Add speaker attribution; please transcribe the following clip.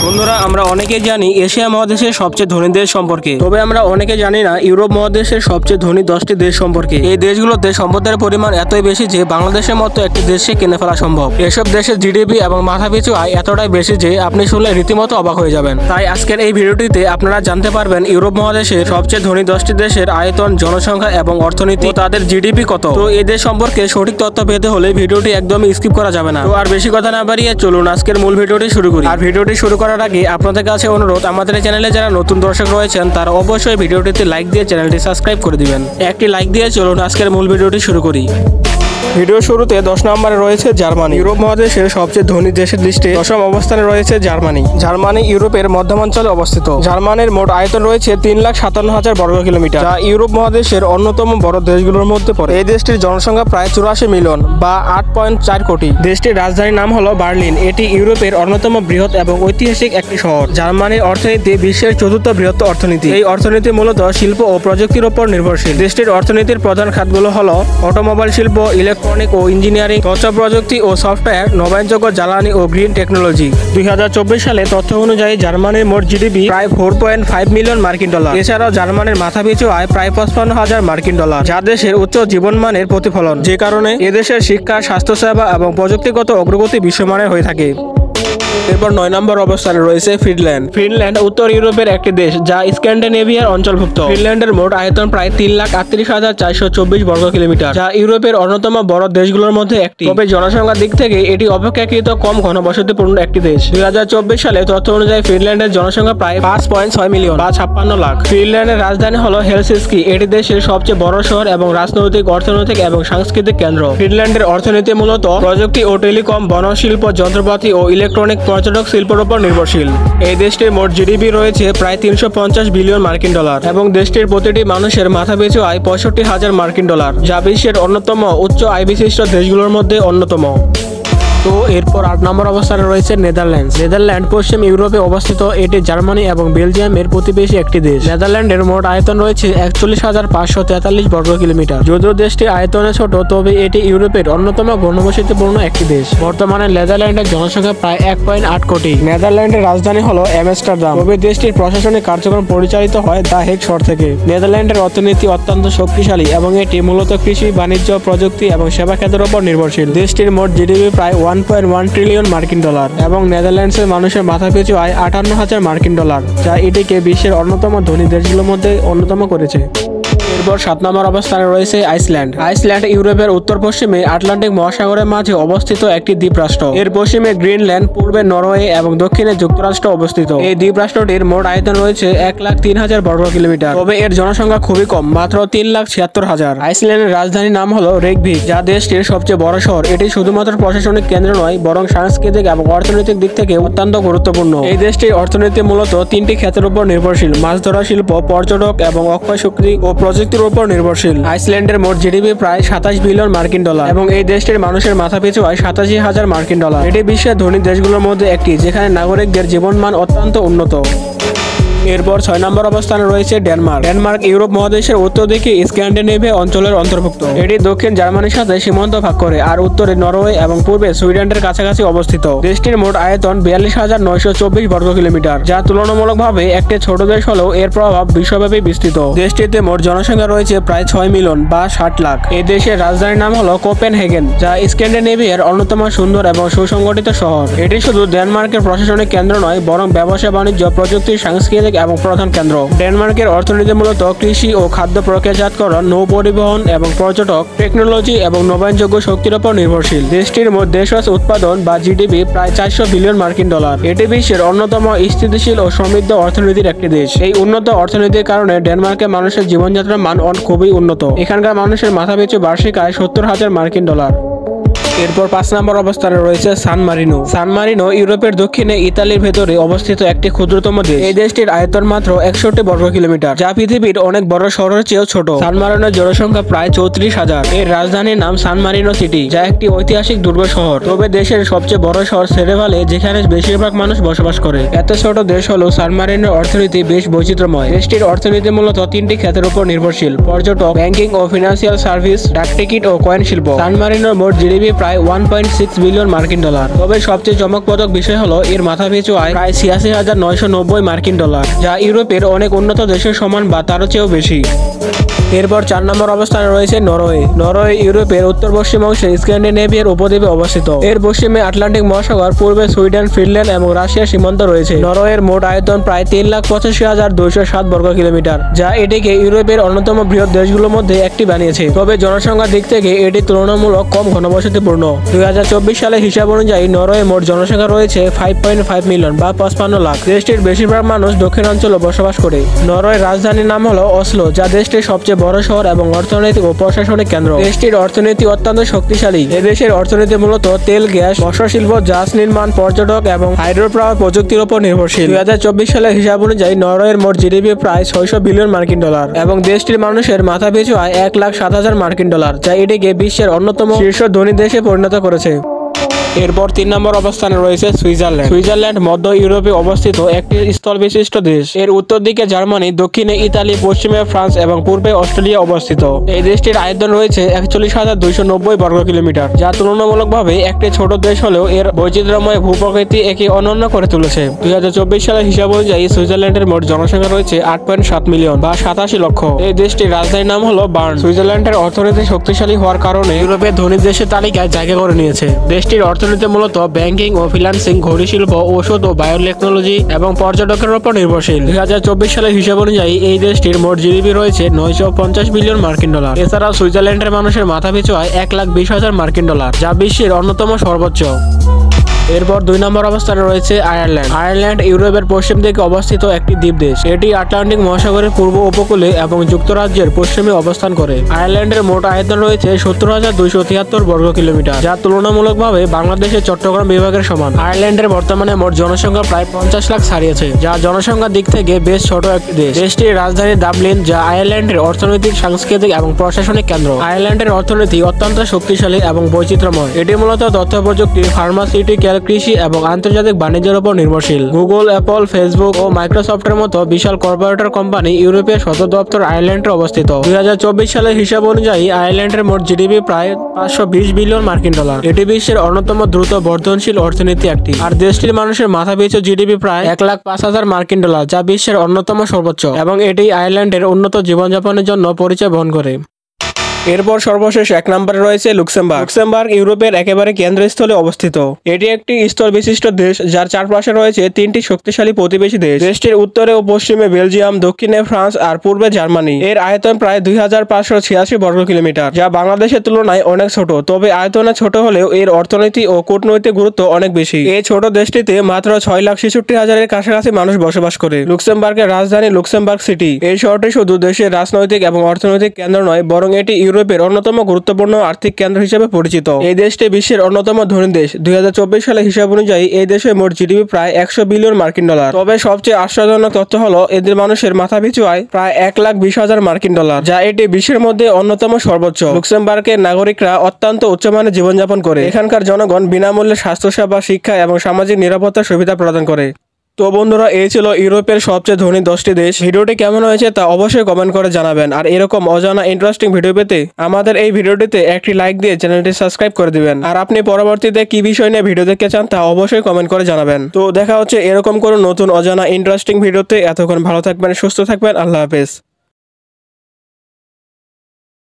Speaker 1: বন্ধুরা, আমরা অনেকেই জানি এশিয়া মহাদেশের সবচেয়ে ধনী দেশ সম্পর্কে, তবে আমরা অনেকে জানি না ইউরোপ মহাদেশের সবচেয়ে ধনী 10টি দেশ সম্পর্কে। এই দেশগুলোতে সম্পদের পরিমাণ এতই বেশি যে বাংলাদেশের মতো একটি দেশে কিনে ফেলা সম্ভব। এসব দেশের জিডিপি এবং মাথাপিছু আয় এতটাই বেশি যে আপনি শুনলে রীতিমতো অবাক হয়ে যাবেন। তাই আজকের এই ভিডিওটিতে আপনারা জানতে পারবেন ইউরোপ মহাদেশের সবচেয়ে ধনী 10টি দেশের আয়তন, জনসংখ্যা এবং অর্থনীতি, তাদের জিডিপি কত। তো এই দেশ সম্পর্কে সঠিক তথ্য পেতে হলে ভিডিওটি একদমই স্কিপ করা যাবে না। তো আর বেশি কথা না বাড়িয়ে চলুন আজকের মূল ভিডিওটি শুরু করি। আর ভিডিওটি শুরু করার আগে আপনাদের কাছে অনুরোধ, আমাদের চ্যানেলে যারা নতুন দর্শক রয়েছেন তারা অবশ্যই ভিডিওটিতে লাইক দিয়ে চ্যানেলটি সাবস্ক্রাইব করে দিবেন। একটি লাইক দিয়ে চলুন আজকের মূল ভিডিওটি শুরু করি। ভিডিও শুরুতে 10 নম্বরে রয়েছে জার্মানি। ইউরোপ মহাদেশের সবচেয়ে ধনী দেশের লিস্টে 10ম অবস্থানে রয়েছে জার্মানি। জার্মানি ইউরোপের মধ্যাঞ্চলে অবস্থিত। জার্মানির মোট আয়তন রয়েছে 3,57,000 বর্গ কিলোমিটার, যা ইউরোপ মহাদেশের অন্যতম বড় দেশগুলোর মধ্যে পড়ে। এই দেশটির জনসংখ্যা প্রায় 84 মিলিয়ন বা 8.4 কোটি। দেশটির রাজধানীর নাম হলো বার্লিন। এটি ইউরোপের অন্যতম বৃহৎ এবং ঐতিহাসিক একটি শহর। জার্মানির অর্থনীতি বিশ্বের 4র্থ বৃহত্তম অর্থনীতি। এই অর্থনীতি মূলত শিল্প ও প্রযুক্তির উপর নির্ভরশীল। দেশটির অর্থনীতির প্রধান খাতগুলো হলো অটোমোবাইল শিল্প, ইলেকট্রনিক ও ইঞ্জিনিয়ারিং, তথ্য প্রযুক্তি ও সফটওয়্যার, নবায়নযোগ্য জ্বালানি ও গ্রিন টেকনোলজি। 2024 সালে তথ্য অনুযায়ী জার্মানির মোট জিডিপি প্রায় 4.5 মিলিয়ন মার্কিন ডলার। এছাড়াও জার্মানির মাথাপিছু আয় প্রায় 55,000 মার্কিন ডলার, যা দেশের উচ্চ জীবনমানের প্রতিফলন, যে কারণে এদেশের শিক্ষা, স্বাস্থ্যসেবা এবং প্রযুক্তিগত অগ্রগতি বিশ্বমানের হয়ে থাকে। এরপর 9 নম্বর অবস্থানে রয়েছে ফিনল্যান্ড। ফিনল্যান্ড উত্তর ইউরোপের একটি দেশ যা স্ক্যান্ডিনেভিয়ার অঞ্চলভুক্ত। ফিনল্যান্ডের মোট আয়তন প্রায় 3,38,424 বর্গ কিলোমিটার, যা ইউরোপের অন্যতম বড় দেশগুলোর মধ্যে একটি। তবে জনসংখ্যার দিক থেকে এটি অপেক্ষাকৃত কম ঘনবসতিপূর্ণ একটি দেশ। 2024 সালে তথ্য অনুযায়ী ফিনল্যান্ডের জনসংখ্যা প্রায় 5.6 মিলিয়ন বা 56 লাখ। ফিনল্যান্ডের রাজধানী হলো হেলসিঙ্কি। এটি দেশের সবচেয়ে বড় শহর এবং রাজনৈতিক, অর্থনৈতিক এবং সাংস্কৃতিক কেন্দ্র। ফিনল্যান্ডের অর্থনীতি মূলত প্রযুক্তি ও টেলিকম, বনশিল্প, যন্ত্রপাতি ও ইলেকট্রনিক, পর্যটক শিল্পের উপর নির্ভরশীল। এই দেশটির মোট জিডিপি রয়েছে প্রায় 350 বিলিয়ন মার্কিন ডলার এবং দেশটির প্রতিটি মানুষের মাথাপিছু আয় 65,000 মার্কিন ডলার, যা বিশ্বের অন্যতম উচ্চ আয় বিশিষ্ট দেশগুলোর মধ্যে অন্যতম। তো এরপর 8 নম্বর অবস্থানে রয়েছে নেদারল্যান্ড। নেদারল্যান্ড পশ্চিম ইউরোপে অবস্থিত। এটি জার্মানি এবং বেলজিয়ামের প্রতিবেশী একটি দেশ। নেদারল্যান্ডের মোট আয়তন রয়েছে 41,543 বর্গ কিলোমিটার। যদিও দেশটি আয়তনে ছোট, তবে এটি ইউরোপের অন্যতম ঘনবসতিপূর্ণ একটি দেশ। বর্তমানে নেদারল্যান্ডের জনসংখ্যা প্রায় 1.8 কোটি। নেদারল্যান্ডের রাজধানী হলো আমস্টারডাম, তবে দেশটির প্রশাসনিক কার্যক্রম পরিচালিত হয় দ্য হেগ শহর থেকে। নেদারল্যান্ডের অর্থনীতি অত্যন্ত শক্তিশালী এবং এটি মূলত কৃষি, বাণিজ্য, প্রযুক্তি এবং সেবা ক্ষেত্রের উপর নির্ভরশীল। দেশটির মোট জিডিপি প্রায় 1.1 ট্রিলিয়ন মার্কিন ডলার এবং নেদারল্যান্ডসের মানুষের মাথাপিছু আয় 58,000 মার্কিন ডলার, যা এটিকে বিশ্বের অন্যতম ধনী দেশগুলোর মধ্যে অন্যতম করেছে। এরপর 7 নম্বর অবস্থানে রয়েছে আইসল্যান্ড। আইসল্যান্ড ইউরোপের উত্তর পশ্চিমে আটলান্টিক মহাসাগরের মাঝে অবস্থিত একটি দ্বীপরাষ্ট্র। এর পশ্চিমে গ্রিনল্যান্ড, পূর্বে নরওয়ে এবং দক্ষিণে যুক্তরাষ্ট্র অবস্থিত। এই দ্বীপরাষ্ট্রটির মোট আয়তন রয়েছে 1,03,000 বর্গ কিলোমিটার, তবে এর জনসংখ্যা খুবই কম, মাত্র 3,76,000। আইসল্যান্ডের রাজধানীর নাম হলো রেকভিক, যা দেশটির সবচেয়ে বড় শহর। এটি শুধুমাত্র প্রশাসনিক কেন্দ্র নয়, বরং সাংস্কৃতিক এবং অর্থনৈতিক দিক থেকে অত্যন্ত গুরুত্বপূর্ণ। এই দেশটির অর্থনীতি মূলত 3টি ক্ষেত্রের উপর নির্ভরশীল: মাছ ধরা শিল্প, পর্যটক এবং অক্ষয় শক্তি ও প্রযুক্তির উপর নির্ভরশীল। আইসল্যান্ডের মোট জিডিপি প্রায় 27 বিলিয়ন মার্কিন ডলার এবং এই দেশটির মানুষের মাথাপিছু আয় 87,000 মার্কিন ডলার। এটি বিশ্বের ধনী দেশগুলোর মধ্যে একটি, যেখানে নাগরিকদের জীবনমান অত্যন্ত উন্নত। এরপর 6 নম্বর অবস্থানে রয়েছে ডেনমার্ক। ডেনমার্ক ইউরোপ মহাদেশের উত্তর দিকে স্ক্যান্ডিনেভিয়া অঞ্চলের অন্তর্ভুক্ত। এটি দক্ষিণ জার্মানির সাথে সীমান্ত ভাগ করে আর উত্তরে নরওয়ে এবং পূর্বে সুইডেনের কাছাকাছি অবস্থিত। দেশটির মোট আয়তন 42,924 বর্গ কিলোমিটার, যা তুলনামূলকভাবে একটি ছোট দেশ হলেও এর প্রভাব বিশ্বব্যাপী বিস্তৃত। দেশটিতে মোট জনসংখ্যা রয়েছে প্রায় 6 মিলিয়ন বা 60 লাখ। এই দেশের রাজধানীর নাম হলো কোপেনহেগেন, যা স্ক্যান্ডিনেভিয়ার অন্যতম সুন্দর এবং সুসংগঠিত শহর। এটি শুধু ডেনমার্কের প্রশাসনিক কেন্দ্র নয়, বরং ব্যবসা, বাণিজ্য, প্রযুক্তি, সাংস্কৃতিক এবং প্রধান কেন্দ্র। ডেনমার্কের অর্থনীতি মূলত কৃষি ও খাদ্য প্রক্রিয়াজাতকরণ, নৌ পরিবহন এবং পর্যটক, টেকনোলজি এবং নবায়নযোগ্য শক্তির উপর নির্ভরশীল। দেশটির মোট দেশজ উৎপাদন বা জিডিপি প্রায় 400 বিলিয়ন মার্কিন ডলার। এটি বিশ্বের অন্যতম স্থিতিশীল ও সমৃদ্ধ অর্থনীতির একটি দেশ। এই উন্নত অর্থনীতির কারণে ডেনমার্কের মানুষের জীবনযাত্রার মান খুবই উন্নত। এখানকার মানুষের মাথাপিছু বার্ষিক আয় 70,000 মার্কিন ডলার। এরপর 5 নম্বর অবস্থানে রয়েছে সান মারিনো। সান মারিনো ইউরোপের দক্ষিণে ইতালির ভেতরে অবস্থিত একটি ক্ষুদ্রতম দেশ। এই দেশটির আয়তন মাত্র 61 বর্গ কিলোমিটার, যা পৃথিবীর অনেক বড় শহরের চেয়েও ছোট। সান মারিনোর জনসংখ্যা প্রায় 34,000। এর রাজধানীর নাম সান মারিনো সিটি, যা একটি ঐতিহাসিক দুর্গ শহর। তবে দেশের সবচেয়ে বড় শহর সেরেভালে, যেখানে বেশিরভাগ মানুষ বসবাস করে। এত ছোট দেশ হলেও সান মারিনোর অর্থনীতি বেশ বৈচিত্র্যময়। দেশটির অর্থনীতি মূলত 3টি ক্ষেত্রের উপর নির্ভরশীল: পর্যটক, ব্যাংকিং ও ফিনান্সিয়াল সার্ভিস, ডাকটিকিট ও কয়েন শিল্প। সান মারিনোর মোট জিডিপি প্রায় 1.6 বিলিয়ন মার্কিন ডলার। তবে সবচেয়ে চমকপ্রদ বিষয় হলো এর মাথাপিছু আয় প্রায় 86,990 মার্কিন ডলার, যা ইউরোপের অনেক উন্নত দেশের সমান বা তারও চেয়েও বেশি। এরপর 4 নম্বর অবস্থানে রয়েছে নরওয়ে। নরওয়ে ইউরোপের উত্তর পশ্চিম অংশে স্ক্যান্ডিনেভিয়ার উপদ্বীপে অবস্থিত। এর পশ্চিমে আটলান্টিক মহাসাগর, পূর্বে সুইডেন, ফিনল্যান্ড এবং রাশিয়ার সীমান্ত রয়েছে। নরওয়ের মোট আয়তন প্রায় 3,85,207 বর্গ কিলোমিটার, যা এটিকে ইউরোপের অন্যতম বৃহৎ দেশগুলোর মধ্যে একটি বানিয়েছে। তবে জনসংখ্যার দিক থেকে এটি তুলনামূলক কম ঘনবসতিপূর্ণ। 2024 সালের হিসাব অনুযায়ী নরওয়ে মোট জনসংখ্যা রয়েছে 5.5 মিলিয়ন বা 55 লাখ। দেশটির বেশিরভাগ মানুষ দক্ষিণাঞ্চলে বসবাস করে। নরওয়ের রাজধানীর নাম হলো অসলো, যা দেশটির সবচেয়ে বড় শহর এবং অর্থনৈতিক ও প্রশাসনিক কেন্দ্র। দেশটির অর্থনীতি অত্যন্ত শক্তিশালী। এদেশের অর্থনীতি মূলত তেল, গ্যাস, মৎস্য শিল্প, জাহাজ নির্মাণ, পর্যটক এবং হাইড্রো পাওয়ার প্রযুক্তির উপর নির্ভরশীল। 2024 সালের হিসাব অনুযায়ী নরওয়ের মোট জিডিপি প্রায় 600 বিলিয়ন মার্কিন ডলার এবং দেশটির মানুষের মাথাপিছু আয় 1,07,000 মার্কিন ডলার, যা এটিকে বিশ্বের অন্যতম শীর্ষ ধনী দেশে পরিণত করেছে। এরপর 3 নম্বর অবস্থানে রয়েছে সুইজারল্যান্ড। সুইজারল্যান্ড মধ্য ইউরোপে অবস্থিত একটি স্থল বিশিষ্ট দেশ। এর উত্তর দিকে জার্মানি, দক্ষিণে ইতালি, পশ্চিমে ফ্রান্স এবং পূর্বে অস্ট্রেলিয়া অবস্থিত। এই দেশটির আয়তন রয়েছে 41,290 বর্গ কিলোমিটার, যা তুলনামূলকভাবে একটি ছোট দেশ হলেও এর বৈচিত্র্যময় ভূপ্রকৃতি একে অনন্য করে তুলেছে। 2024 সালের হিসাব অনুযায়ী সুইজারল্যান্ডের মোট জনসংখ্যা রয়েছে 8.7 মিলিয়ন বা 87 লক্ষ। এই দেশটির রাজধানীর নাম হলো বার্ন। সুইজারল্যান্ডের অর্থনীতি শক্তিশালী হওয়ার কারণে ইউরোপের ধনী দেশের তালিকায় জায়গা করে নিয়েছে। দেশটির অর্থনীতি মূলত ব্যাংকিং ও ফিন্যান্সিং, ঘড়ি শিল্প, ঔষধ ও বায়োটেকনোলজি এবং পর্যটকের উপর নির্ভরশীল। 2024 সালের হিসাব অনুযায়ী এই দেশটির মোট জিডিপি রয়েছে 950 বিলিয়ন মার্কিন ডলার। এছাড়াও সুইজারল্যান্ডের মানুষের মাথাপিছু আয় 1,20,000 মার্কিন ডলার, যা বিশ্বের অন্যতম সর্বোচ্চ। এরপর 2 নম্বর অবস্থানে রয়েছে আয়ারল্যান্ড। আয়ারল্যান্ড ইউরোপের পশ্চিম দিকে অবস্থিত একটি দ্বীপ দেশ। এটি আটলান্টিক মহাসাগরের পূর্ব উপকূলে এবং যুক্তরাজ্যের পশ্চিমে অবস্থান করে। আয়ারল্যান্ডের মোট আয়তন রয়েছে 70,273 বর্গ কিলোমিটার, যা তুলনামূলকভাবে বাংলাদেশের চট্টগ্রাম বিভাগের সমান। আয়ারল্যান্ডের বর্তমানে মোট জনসংখ্যা প্রায় 50 লাখ ছাড়িয়েছে, যা জনসংখ্যার দিক থেকে বেশ ছোট একটি দেশ। দেশটির রাজধানী ডাবলিন, যা আয়ারল্যান্ডের অর্থনৈতিক, সাংস্কৃতিক এবং প্রশাসনিক কেন্দ্র। আয়ারল্যান্ডের অর্থনীতি অত্যন্ত শক্তিশালী এবং বৈচিত্র্যময়। এটি মূলত তথ্য প্রযুক্তি, ফার্মাসিউটিক্যাল, কৃষি এবং আন্তর্জাতিক বাণিজ্যের উপর নির্ভরশীল। গুগল, অ্যাপল, ফেসবুক ও মাইক্রোসফটের মতো বিশাল কর্পোরেটর কোম্পানি ইউরোপের সদর দপ্তর আয়ারল্যান্ডে অবস্থিত। 2024 সালের হিসাব অনুযায়ী আয়ারল্যান্ডের মোট জিডিপি প্রায় 520 বিলিয়ন মার্কিন ডলার। এটি বিশ্বের অন্যতম দ্রুত বর্ধনশীল অর্থনীতি একটি। আর দেশটির মানুষের মাথাপিছু জিডিপি প্রায় 1,05,000 মার্কিন ডলার, যা বিশ্বের অন্যতম সর্বোচ্চ এবং এটি আয়ারল্যান্ডের উন্নত জীবনযাপনের জন্য পরিচয় বহন করে। এরপর সর্বশেষ 1 নম্বরে রয়েছে লুক্সেমবার্গ। লুক্সেমবার্গ ইউরোপের একেবারে কেন্দ্রস্থলে অবস্থিত। এটি একটি স্থল বিশিষ্ট দেশ, যার চারপাশে রয়েছে 3টি শক্তিশালী প্রতিবেশী দেশ। দেশটির উত্তরে ও পশ্চিমে বেলজিয়াম, দক্ষিণে ফ্রান্স আর পূর্বে জার্মানি। এর আয়তন প্রায় 2,586 বর্গ কিলোমিটার, যা বাংলাদেশের তুলনায় অনেক ছোট। তবে আয়তনে ছোট হলেও এর অর্থনীতি ও কূটনৈতিক গুরুত্ব অনেক বেশি। এই ছোট দেশটিতে মাত্র 6,66,000-এর কাছাকাছি মানুষ বসবাস করে। লুক্সেমবার্গের রাজধানী লুক্সেমবার্গ সিটি। এই শহরটি শুধু দেশের রাজনৈতিক এবং অর্থনৈতিক কেন্দ্র নয়, বরং এটি ইউরোপের অন্যতম গুরুত্বপূর্ণ আর্থিক কেন্দ্র হিসেবে পরিচিত। এই দেশটি বিশ্বের অন্যতম ধনী দেশ। 2024 সালের হিসাব অনুযায়ী এই দেশের মোট জিডিপি প্রায় 100 বিলিয়ন মার্কিন ডলার। তবে সবচেয়ে আশ্চর্যজনক তথ্য হলো এদের মানুষের মাথাপিছু আয় প্রায় 1,20,000 মার্কিন ডলার, যা এটি বিশ্বের মধ্যে অন্যতম সর্বোচ্চ। লুক্সেমবার্গের নাগরিকরা অত্যন্ত উচ্চমানের জীবনযাপন করে। এখানকার জনগণ বিনামূল্যে স্বাস্থ্যসেবা, শিক্ষা এবং সামাজিক নিরাপত্তা সুবিধা প্রদান করে। তো বন্ধুরা, এই ছিল ইউরোপের সবচেয়ে ধনী 10টি দেশ। ভিডিওটি কেমন হয়েছে তা অবশ্যই কমেন্ট করে জানাবেন। আর এরকম অজানা ইন্টারেস্টিং ভিডিও পেতে আমাদের এই ভিডিওটিতে একটি লাইক দিয়ে চ্যানেলটি সাবস্ক্রাইব করে দিবেন। আর আপনি পরবর্তীতে কি বিষয় নিয়ে ভিডিও দেখতে চান তা অবশ্যই কমেন্ট করে জানাবেন। তো দেখা হচ্ছে এরকম কোনো নতুন অজানা ইন্টারেস্টিং ভিডিওতে। এতক্ষণ ভালো থাকবেন, সুস্থ থাকবেন। আল্লাহ হাফেজ।